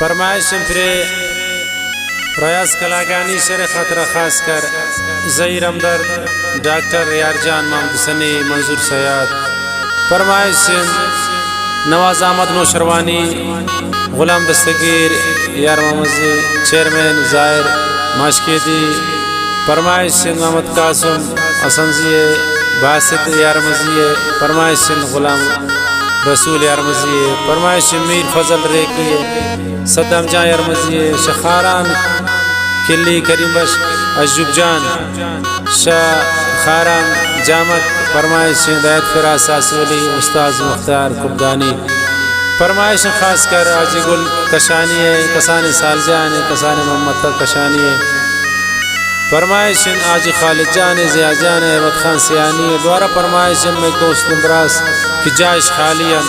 फरमाइश फिरे प्रयास कलागानी शेर खतरा खास कर ज़हीर हमदर्द डॉक्टर यारजान मोहम्मद सनी मंजूर सयाद फरमाइश नवाज अहमद नौशरवानी गुलाम दस्तगीर यार मोहम्मद चेयरमैन ज़ाहिर माशकेदी फरमाइश मोहम्मद कासम असंजिए बासित यार मजिए फरमाइश गुलाम रसूल यार मजिए फरमाइश मीर फजल रेकिए सद्दाम जान यार मजिए शखारान किल्ली करीमबश अजूब जान शाह खारान जामत फरमाइश हिदायत फिरास सासोली उस्ताद मुख्तार कुबदानी फरमाइश खास कर आज गुल कशानी है कसान सालजान कसान मोहम्मद कशानी है फरमाइश आज खालिद जान ज़िया जान अहमद खान सियानी द्वारा फरमाइश में दोस्त नंबरास की जायश खालिया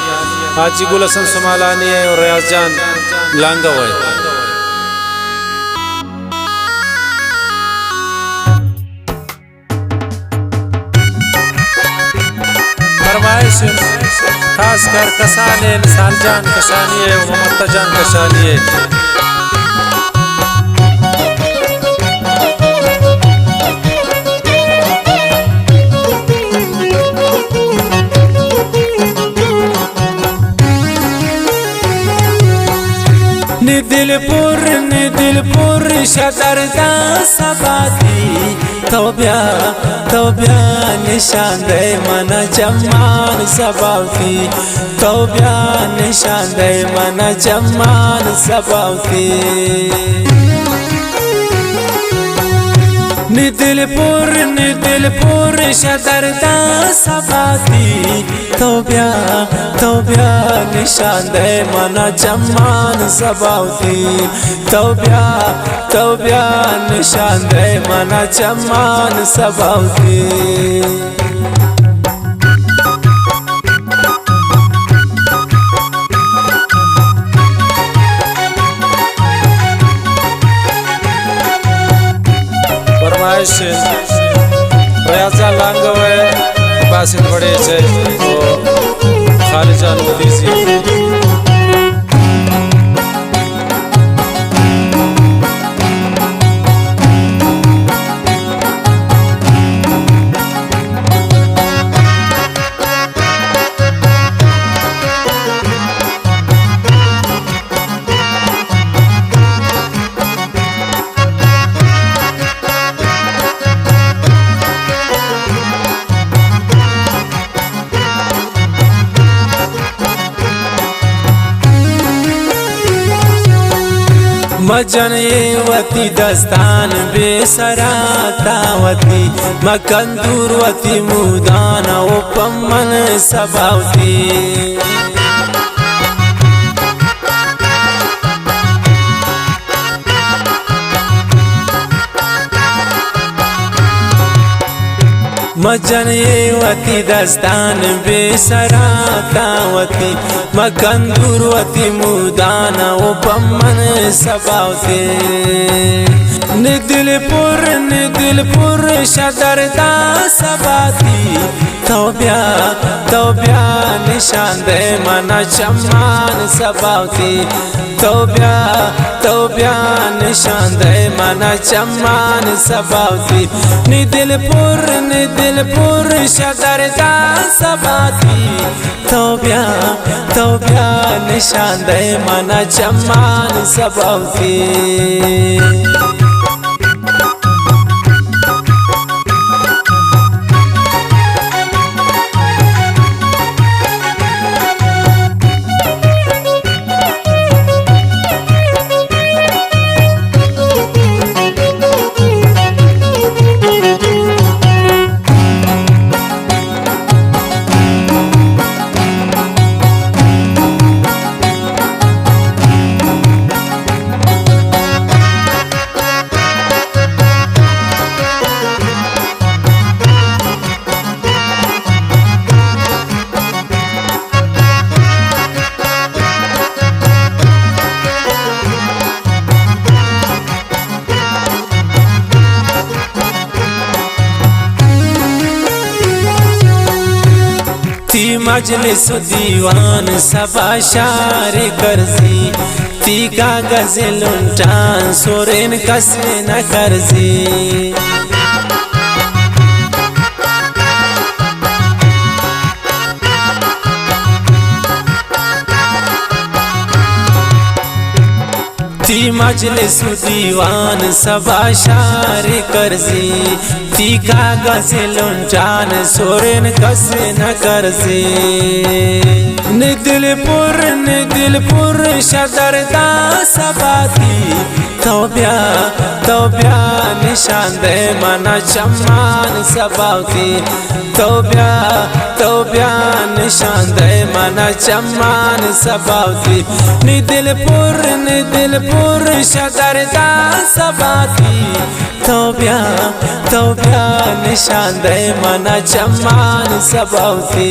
आज गुल हसन सुमालानी है और रियाज जान लांगा हुआ है फरमाइश खास कर कसाने सालजान कशानी है मोहम्मद जान कशानी है दिलपुर शदरदा सबाती तौब्या निशान दे मना जमान सबावती तौब्या निशान दे मना जमान सबावती दिलपुर शदरदा सबाती तौब्या निशान दे मना जमान सबावती तौब्या निशान दे मना जमान सबावती फरमाइश प्रयासा लांगवे बासित बड़े से खालिजान वदीसी मजनवती दस्तान बेसरातावती मकंदूरवती मुदान उपमन सबावती मजनवती दस्तान बेसरातावती मकंदूरवती मुदान उपमन सबावती दिलपुर शदरदा सबाती तौब्या निशान दे मना जमान सबावती तौब्या निशान दे मना जमान सबावती दिलपुर शदरदा सबाती तौब्या निशान दे मना जमान सबावती मजलिस दीवान सबा शार गर्जी तीका गजलुंटान सोरेन कसे न करजी ती मजलिस दीवान सबा शार करजी तीका गजलुंटान सोरेन कसे न करजी निदिलपुर शदरदा सबाती तौब्या निशान दे मना चम्मान सबाती तौब्या निशान दे मना चम्मान सबाती निदिलपुर शदरदा सबाती तौब्या निशान दे मना चम्मान सबाती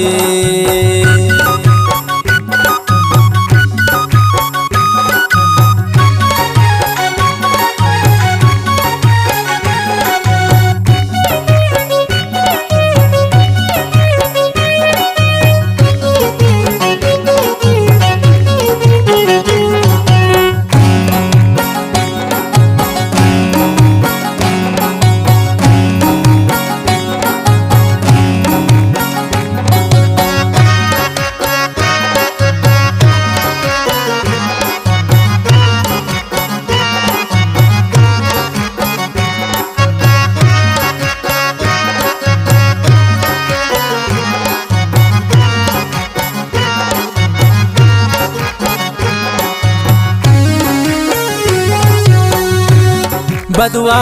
बदवा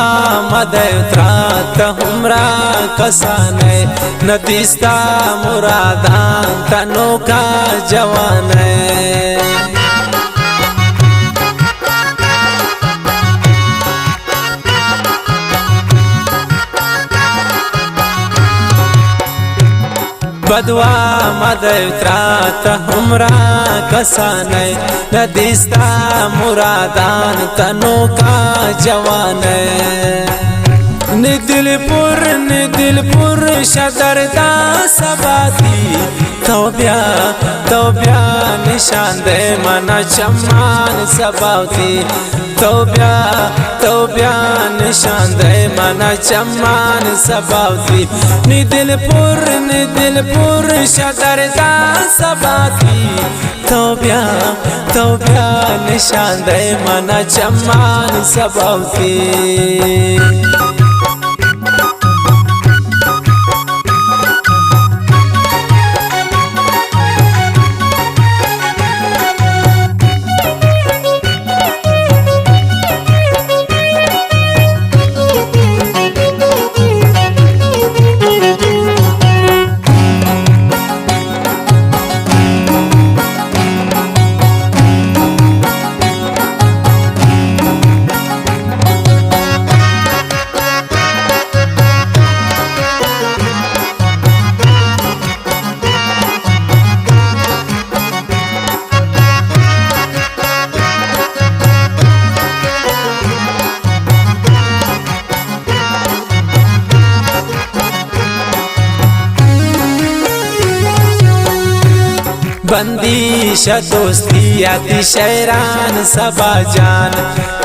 मदयत्रा हमरा कसाने नदिस्ता मुरादान तनोका जवाने बदवा मदयत्रा हमरा कसाने नदिस्ता मुरादान तनोका जवाने निदिलपुर शदरदा सबाती तौब्या निशान दे मना चम्मान सबाती तौब्या निशान दे मना चम्मान सबाती निदिलपुर शदरदा सबाती तौब्या निशान दे मना चम्मान सबाती बंदीश दोस्ती आती शैरान सबा जान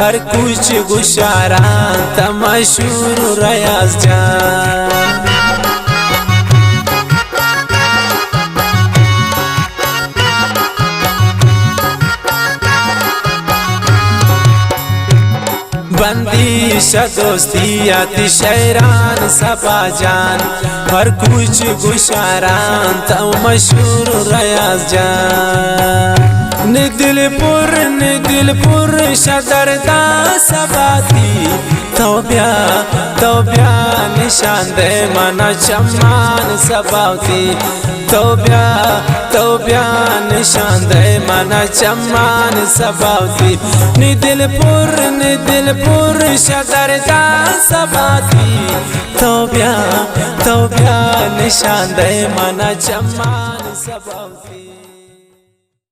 हर कुछ गुशारान तमशूर रयाज जान बंदीश दोस्ती आती शैरान सबा जान हर कुछ गुशारान तो मशहूर रयाज जान निदिलपुर शदरदा सबाती तौब्या निशान दे मना चम्मान सबाती तौब्या निशान दे मना चम्मान सबाती निदिलपुर शदरदा सबाती तौब्या निशान दे मना चम्मान सबाती।